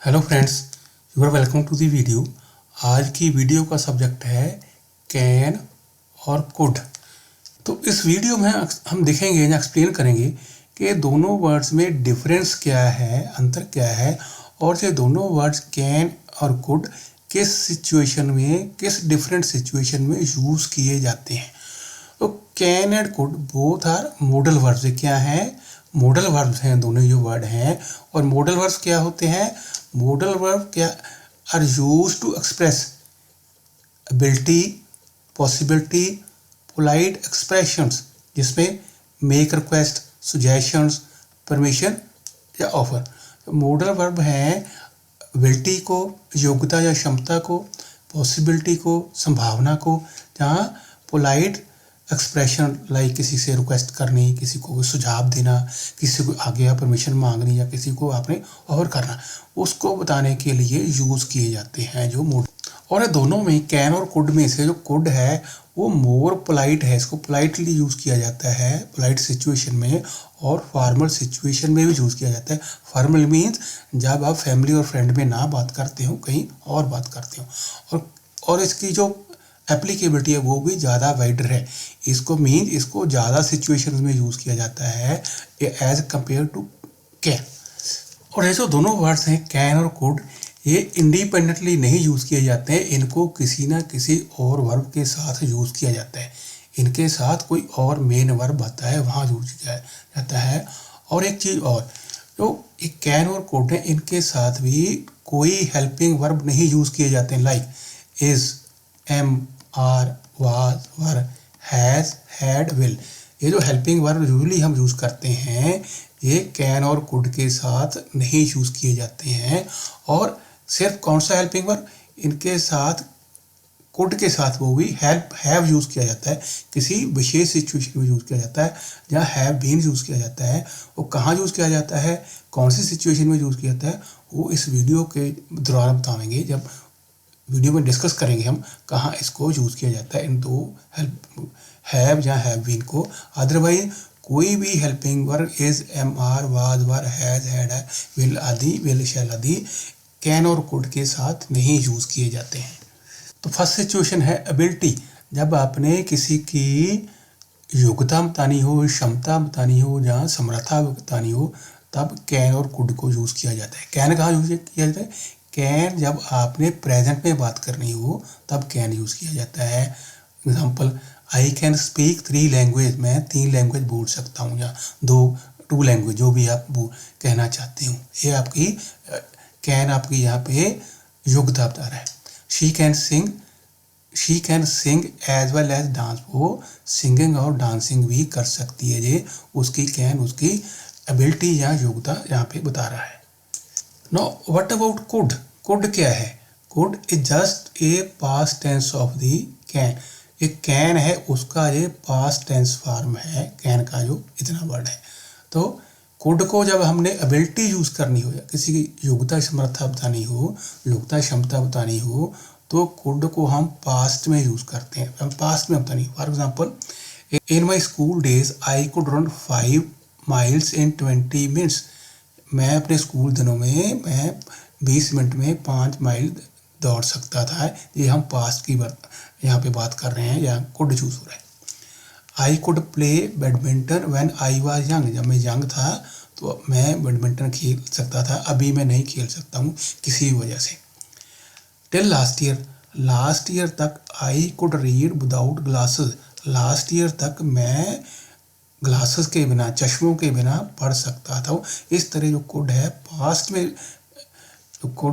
Hello friends, you are welcome to the video. आज की video का सब्जेक्ट है कैन और कुड। तो इस वीडियो में हम देखेंगे या एक्सप्लेन करेंगे कि दोनों वर्ड्स में डिफरेंस क्या है, अंतर क्या है, और ये दोनों वर्ड्स कैन और कुड किस सिचुएशन में, किस डिफरेंट सिचुएशन में यूज़ किए जाते हैं। तो can and could both are modal verbs. क्या हैं? मॉडल वर्ब्स हैं दोनों जो वर्ड हैं। और मॉडल वर्ब्स क्या होते हैं? मॉडल वर्ब क्या are use to express ability, possibility, polite expressions, जिसमें मेक रिक्वेस्ट, सुजेशंस, परमिशन या ऑफर। मॉडल वर्ब हैं एबिलिटी को, योग्यता या क्षमता को, पॉसिबिलिटी को, संभावना को, जहाँ पोलाइट एक्सप्रेशन लाइक किसी से रिक्वेस्ट करनी, किसी को सुझाव देना, किसी को आगे या परमिशन मांगनी, या किसी को आपने ऑफर करना, उसको बताने के लिए यूज़ किए जाते हैं जो मोड। और दोनों में कैन और कुड में से जो कुड है वो मोर पोलाइट है, इसको पोलाइटली यूज़ किया जाता है पोलाइट सिचुएशन में, और फॉर्मल सिचुएशन में भी यूज़ किया जाता है। फॉर्मल मीन्स जब आप फैमिली और फ्रेंड में ना बात करते हो, कहीं और बात करते हो। और इसकी जो एप्लीकेबिलिटी है वो भी ज़्यादा वाइडर है। इसको ज़्यादा सिचुएशंस में यूज़ किया जाता है एज कम्पेयर टू कैन। और ये जो दोनों वर्ड्स हैं कैन और कुड, ये इंडिपेंडेंटली नहीं यूज़ किए जाते हैं, इनको किसी ना किसी और वर्ब के साथ यूज़ किया जाता है। इनके साथ कोई और मेन वर्ब आता है, वहाँ यूज किया जाता है। और एक चीज़ और, जो एक कैन और कुड है, इनके साथ भी कोई हेल्पिंग वर्ब नहीं यूज़ किए जाते हैं, like is, am, are, was, were, has, had, will. ये जो हेल्पिंग वर्ब यूजली हम यूज़ करते हैं, ये कैन और कुड के साथ नहीं यूज़ किए जाते हैं। और सिर्फ कौन सा हेल्पिंग वर्ब, इनके साथ कुड के साथ वो भी हेल्प, हैव यूज़ किया जाता है, किसी विशेष सिचुएशन में यूज़ किया जाता है, जहाँ हैव बीन यूज़ किया जाता है। वो कहाँ यूज़ किया जाता है, कौन सी सिचुएशन में यूज़ किया जाता है, वो इस वीडियो के दौरान बताएंगे। जब वीडियो में डिस्कस करेंगे हम कहाँ इसको यूज़ किया जाता है, इन दो हेल्प, हैव या हैव बीन को। अदरवाइज कोई भी helping verb is, am, are, was, were, has, had, will आदि, विल, शैल आदि कैन और कुड के साथ नहीं यूज़ किए जाते हैं। तो फर्स्ट सिचुएशन है एबिलिटी। जब आपने किसी की योग्यता बतानी हो, क्षमता बतानी हो, जहाँ समर्था बतानी हो, तब कैन और कुड को यूज़ किया जाता है। कैन कहाँ यूज़ किया जाता है? कैन जब आपने प्रेजेंट में बात करनी हो तब कैन यूज़ किया जाता है। Example, I can speak 3 language, मैं 3 लैंग्वेज बोल सकता हूँ, या 2 लैंग्वेज, जो भी आप कहना चाहते हो। ये आपकी कैन आपकी यहाँ पे योग्यता बता रहा है। She can sing as well as dance, वो सिंगिंग और डांसिंग भी कर सकती है। ये उसकी कैन, उसकी एबिलिटी या योग्यता यहाँ पे बता रहा है। No what about could? Could क्या है? Could is just a past tense of the can. ये कैन है, उसका ये पास्ट टेंस फॉर्म है कैन का, जो इतना वर्ड है। तो कुड को जब हमने एबिलिटी यूज़ करनी हो, या किसी की योग्यता समर्था बतानी हो, योग्यता क्षमता बतानी हो, तो कुड को हम पास्ट में यूज़ करते हैं, हम पास्ट में बतानी। For example, in my school days I could run 5 miles in 20 minutes। मैं अपने स्कूल दिनों में मैं 20 मिनट में 5 माइल दौड़ सकता था। ये हम पास्ट की यहाँ पे बात कर रहे हैं, यहाँ कुड चूज हो रहा है। I could play badminton when I was young. जब मैं यंग था तो मैं बैडमिंटन खेल सकता था, अभी मैं नहीं खेल सकता हूँ किसी वजह से। टिल लास्ट ईयर तक I could read without glasses. Last year तक मैं ग्लासेस के बिना, चश्मों के बिना पढ़ सकता था। इस तरह जो कुड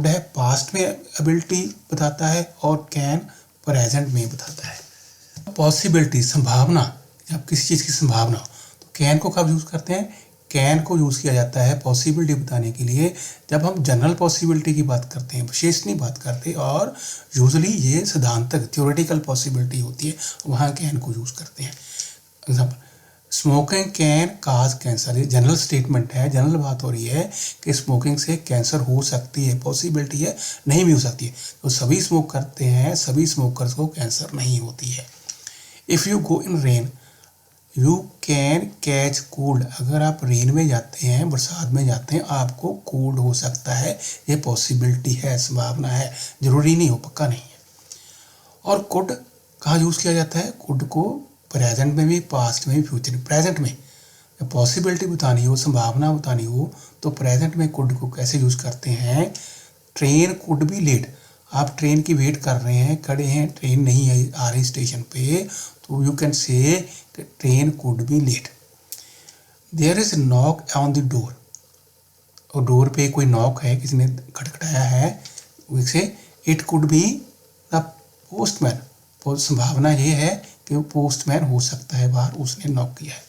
है पास्ट में, एबिलिटी बताता है, और कैन प्रेजेंट में बताता है। पॉसिबिलिटी, संभावना, जब किसी चीज़ की संभावना हो तो कैन को कब यूज़ करते हैं? कैन को यूज़ किया जाता है पॉसिबिलिटी बताने के लिए, जब हम जनरल पॉसिबिलिटी की बात करते हैं, विशेष नहीं बात करते, और यूजुअली ये सिद्धांतक थ्योरेटिकल पॉसिबिलिटी होती है, वहाँ कैन को यूज़ करते हैं। Example, smoking can cause cancer. ये जनरल स्टेटमेंट है, जनरल बात हो रही है कि स्मोकिंग से कैंसर हो सकती है, पॉसिबिलिटी है, नहीं भी हो सकती है। तो सभी स्मोक करते हैं, सभी स्मोकर्स को कैंसर नहीं होती है। If you go in rain, you can catch cold, अगर आप रेन में जाते हैं, बरसात में जाते हैं, आपको कोल्ड हो सकता है, ये पॉसिबिलिटी है, संभावना है, जरूरी नहीं हो, पक्का नहीं है। और कुड कहाँ यूज़ किया जाता है? कुड को प्रेजेंट में भी, पास्ट में भी, फ्यूचर में। प्रेजेंट में जब पॉसिबिलिटी बतानी हो, संभावना बतानी हो, तो प्रेजेंट में कुड को कैसे यूज़ करते हैं? ट्रेन कुड बी लेट, आप ट्रेन की वेट कर रहे हैं, खड़े हैं, ट्रेन नहीं आ रही स्टेशन पे, तो you can say train could be late. There is knock on the door, और डोर पे कोई नॉक है, किसी ने खटखटाया है, वैसे it could be the postman, संभावना ये है कि वो पोस्टमैन हो सकता है बाहर, उसने नॉक किया है।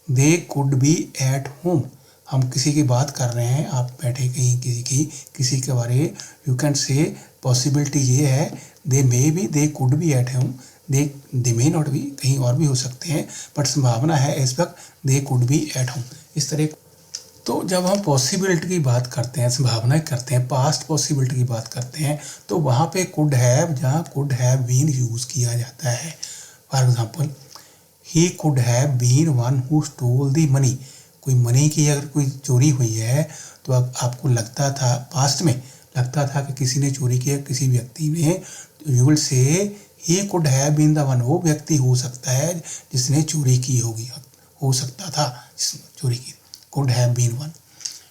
दे कुड बी एट होम, हम किसी की बात कर रहे हैं, आप बैठे कहीं किसी के बारे, यू कैन से पॉसिबिलिटी ये है, they may be, they could be at home, they may not be, कहीं और भी हो सकते हैं, बट संभावना है इस वक्त दे कुड बी एट होम, इस तरह। तो जब हम पॉसिबिलिटी की बात करते हैं, संभावना करते हैं, पास्ट पॉसिबिलिटी की बात करते हैं, तो वहाँ पे कुड हैव, जहाँ कुड हैव बीन यूज़ किया जाता है। For example, he could have been one who stole the money, money मनी की अगर कोई चोरी हुई है, तो आपको लगता था, पास्ट में लगता था कि किसी ने चोरी किया, किसी व्यक्ति ने, you will see he could have been the one, वो व्यक्ति हो सकता है जिसने चोरी की होगी, हो सकता था जिसने चोरी की, could have been one.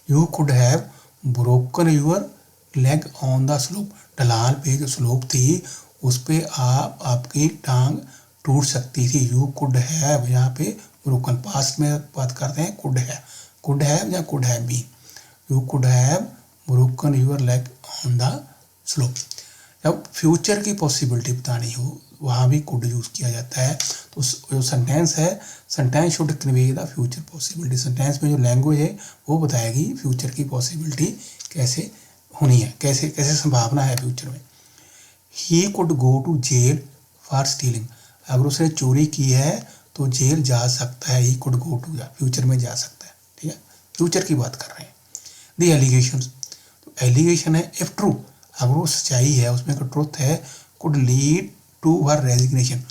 You could have broken your leg on the slope. ढलान पे जो स्लोप थी उस पे आपकी टांग टूट सकती थी। You could have, यहाँ पे broken, पास्ट में बात करते हैं, could have या could have been. You could have broken your leg on the slope. जब फ्यूचर की पॉसिबिलिटी बतानी हो, वहाँ भी कुड यूज़ किया जाता है। तो जो सेंटेंस है, sentence should convey the future possibility, sentence में जो लैंग्वेज है वो बताएगी फ्यूचर की पॉसिबिलिटी कैसे होनी है, कैसे कैसे संभावना है फ्यूचर में। He could go to jail for stealing, अगर उसने चोरी की है तो जेल जा सकता है, he could go to, future में जा सकता है, ठीक है, फ्यूचर की बात कर रहे हैं। द एलिगेशन, तो एलिगेशन है इफ ट्रू, अगर वो सच्चाई है, उसमें का ट्रुथ है, could lead to her resignation,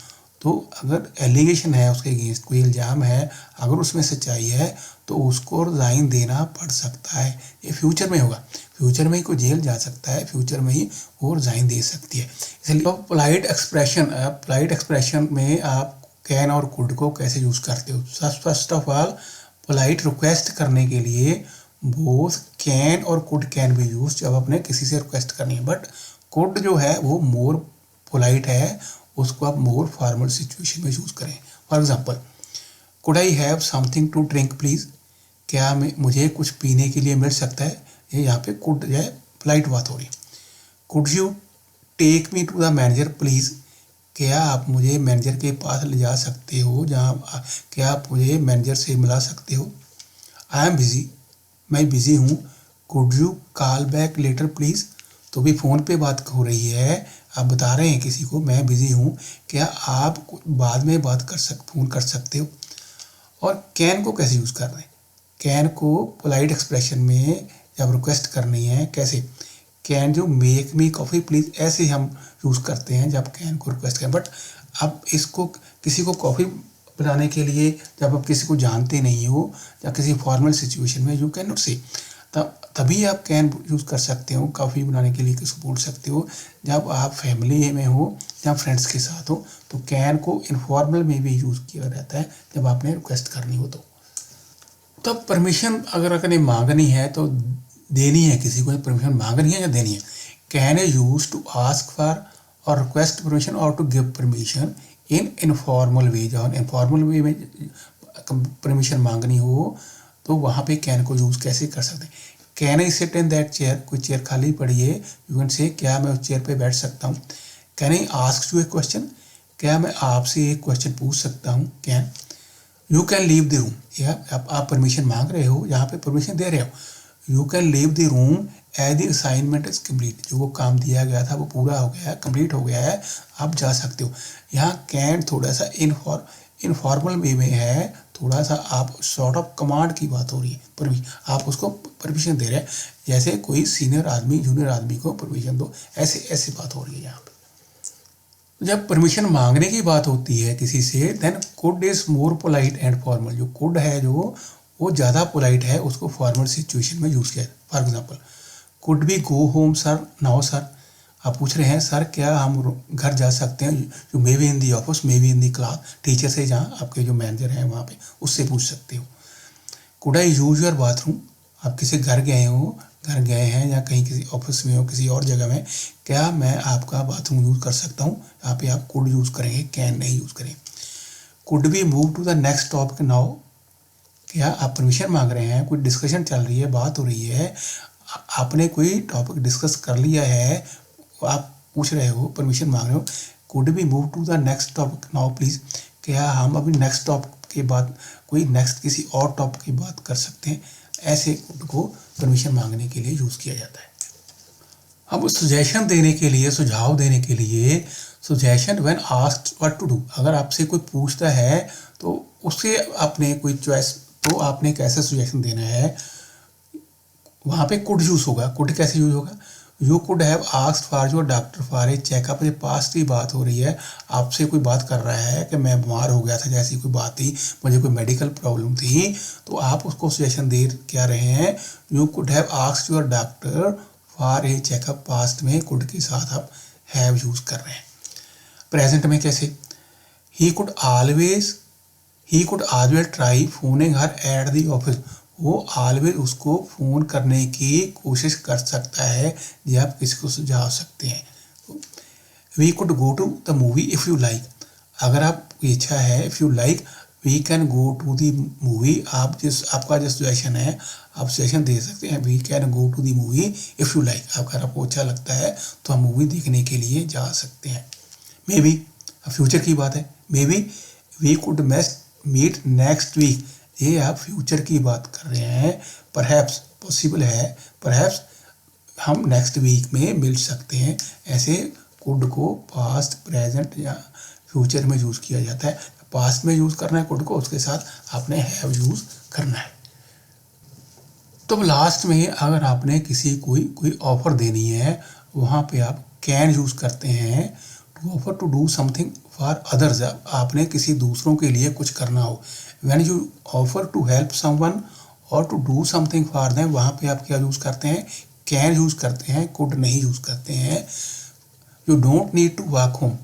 तो अगर एलिगेशन है उसके अगेंस्ट, कोई इल्ज़ाम है, अगर उसमें सच्चाई है तो उसको रिज़ाइन देना पड़ सकता है, ये फ्यूचर में होगा, फ्यूचर में ही कोई जेल जा सकता है, फ्यूचर में ही वो रिज़ाइन दे सकती है। इसलिए पोलाइट एक्सप्रेशन में आप कैन और कुड को कैसे यूज़ करते हो? First of all, polite request करने के लिए बोथ कैन और कुड कैन बी यूज, जब आपने किसी से रिक्वेस्ट करनी है, बट कुड जो है वो मोर पोलाइट है, उसको आप मोर फॉर्मल सिचुएशन में यूज़ करें। For example, could I have something to drink please, क्या मुझे कुछ पीने के लिए मिल सकता है, ये यहाँ पे कुड जो है पोलाइट बात हो रही है। Could you take me to the manager please, क्या आप मुझे मैनेजर के पास ले जा सकते हो, क्या आप मुझे मैनेजर से मिला सकते हो। आई एम बिजी, मैं बिज़ी हूँ। Could you call back later please, तो भी फ़ोन पे बात हो रही है, आप बता रहे हैं किसी को मैं बिज़ी हूँ, क्या आप बाद में फ़ोन कर सकते हो। और कैन को कैसे यूज़ कर रहे हैं? कैन को पोलाइट एक्सप्रेशन में जब रिक्वेस्ट करनी है, कैसे, कैन जो मेक मी कॉफ़ी प्लीज़, ऐसे हम यूज़ करते हैं जब कैन को रिक्वेस्ट करें। बट अब इसको किसी को कॉफ़ी बनाने के लिए, जब आप किसी को जानते नहीं हो या किसी फॉर्मल सिचुएशन में, यू कैन नॉट से, तभी आप कैन यूज़ कर सकते हो, कॉफ़ी बनाने के लिए किसको बोल सकते हो, जब आप फैमिली में हो या फ्रेंड्स के साथ हो, तो कैन को इनफॉर्मल में भी यूज़ किया जाता है जब आपने रिक्वेस्ट करनी हो। तो तब परमिशन अगर आपने मांगनी है तो देनी है, किसी को परमिशन मांगनी है या देनी है। Can a use to ask for और रिक्वेस्ट परमिशन और to give permission in informal way, जहाँ इनफॉर्मल वे में परमिशन मांगनी हो तो वहाँ पे कैन को यूज़ कैसे कर सकते हैं। Can I sit in that chair, कोई चेयर खाली पड़ी है, यू कैन से, क्या मैं उस चेयर पे बैठ सकता हूँ। Can I ask U A question, क्या मैं आपसे एक क्वेश्चन पूछ सकता हूँ। Can you can leave the room, या आप परमिशन मांग रहे हो, यहाँ पे परमिशन दे रहे हो। You can leave the room as the assignment is complete, जो वो काम दिया गया था वो पूरा हो गया है, कम्प्लीट हो गया है, आप जा सकते हो। यहाँ कैन थोड़ा सा इनफॉर्मल वे में है, थोड़ा सा आप सॉर्ट ऑफ कमांड की बात हो रही है, आप उसको परमिशन दे रहे हैं, जैसे कोई सीनियर आदमी जूनियर आदमी को परमिशन दो, ऐसे बात हो रही है यहाँ पे। जब परमिशन मांगने की बात होती है किसी से, then could is more polite and formal. जो कुड है जो वो ज़्यादा पोलाइट है, उसको फॉर्मल सिचुएशन में यूज़ किया। For example, could be go home sir now sir. आप पूछ रहे हैं सर क्या हम घर जा सकते हैं, जो may be in the office, may be in the class, teacher से, जहाँ आपके जो मैनेजर हैं वहाँ पे, उससे पूछ सकते हो। Could I use your bathroom. आप किसी घर गए हैं या कहीं किसी ऑफिस में हो, किसी और जगह में, क्या मैं आपका बाथरूम यूज़ कर सकता हूँ। यहाँ पे आप कुड यूज़ करेंगे, कैन नहीं यूज़ करेंगे। Could be move to the next topic now. क्या आप परमिशन मांग रहे हैं, कोई डिस्कशन चल रही है, बात हो रही है, आपने कोई टॉपिक डिस्कस कर लिया है, आप पूछ रहे हो, परमिशन मांग रहे हो, could be move to the next topic now please. क्या हम अभी नेक्स्ट टॉपिक के बाद कोई नेक्स्ट किसी और टॉपिक की बात कर सकते हैं। ऐसे कुड को परमिशन मांगने के लिए यूज़ किया जाता है। अब सजेशन देने के लिए, सुझाव देने के लिए, suggestion when asked what to do. अगर आपसे कोई पूछता है तो उससे आपने कोई चॉइस, तो आपने कैसे सजेशन देना है, वहाँ पे कुड यूज़ होगा। कुड कैसे यूज़ होगा? You could have asked for your doctor for a checkup. ये पास्ट की बात हो रही है, आपसे कोई बात कर रहा है कि मैं बीमार हो गया था, जैसी कोई बात थी, मुझे कोई मेडिकल प्रॉब्लम थी, तो आप उसको सजेशन दे क्या रहे हैं, you could have asked your doctor for a checkup. Past में कुड के साथ आप हैव यूज़ कर रहे हैं। प्रेजेंट में कैसे, he could always try phoning her at the office. वो ऑलवेज उसको फ़ोन करने की कोशिश कर सकता है, ये आप किसी को सुझाव सकते हैं। We could go to the movie if you like. अगर आपकी इच्छा है, if you like, we can go to the movie. आपका जो सजेशन है, आप सजेशन दे सकते हैं, we can go to the movie if you like. अगर आपको अच्छा लगता है तो हम मूवी देखने के लिए जा सकते हैं। मे बी, फ्यूचर की बात है, maybe we could meet next week. ये आप फ्यूचर की बात कर रहे हैं। परहैप्स, पॉसिबल है, परहैप्स हम नेक्स्ट वीक में मिल सकते हैं। ऐसे कुड को पास्ट, प्रेजेंट या फ्यूचर में यूज़ किया जाता है। पास्ट में यूज़ करना है कुड को, उसके साथ आपने हैव यूज़ करना है। तो लास्ट में अगर आपने किसी कोई ऑफ़र देनी है, वहाँ पे आप कैन यूज़ करते हैं। To offer to do something for others, आपने किसी दूसरों के लिए कुछ करना हो। When you offer to help someone or to do something for them, वहाँ पे आप क्या यूज़ करते हैं, कैन यूज़ करते हैं, कुड नहीं यूज़ करते हैं। You don't need to walk home,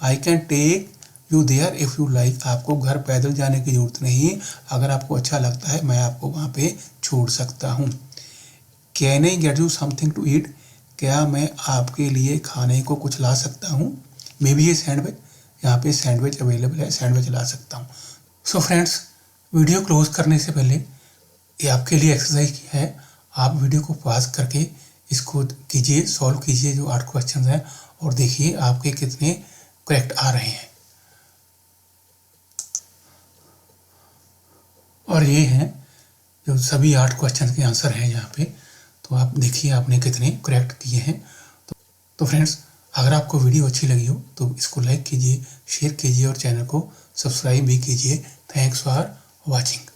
I can take you there if you like. आपको घर पैदल जाने की ज़रूरत नहीं, अगर आपको अच्छा लगता है मैं आपको वहाँ पे छोड़ सकता हूँ। Can I get you something to eat, क्या मैं आपके लिए खाने को कुछ ला सकता हूँ। मे बी ये सैंडविच, यहाँ पे सैंडविच अवेलेबल है, सैंडविच ला सकता हूँ। सो फ्रेंड्स, वीडियो क्लोज करने से पहले ये आपके लिए एक्सरसाइज है। आप वीडियो को पॉज करके इसको कीजिए, सॉल्व कीजिए जो 8 क्वेश्चन हैं, और देखिए आपके कितने करेक्ट आ रहे हैं। और ये हैं जो सभी 8 क्वेश्चन के आंसर हैं यहाँ पे, तो आप देखिए आपने कितने करेक्ट किए हैं। तो फ्रेंड्स, अगर आपको वीडियो अच्छी लगी हो तो इसको लाइक कीजिए, शेयर कीजिए और चैनल को सब्सक्राइब भी कीजिए। Thanks for watching.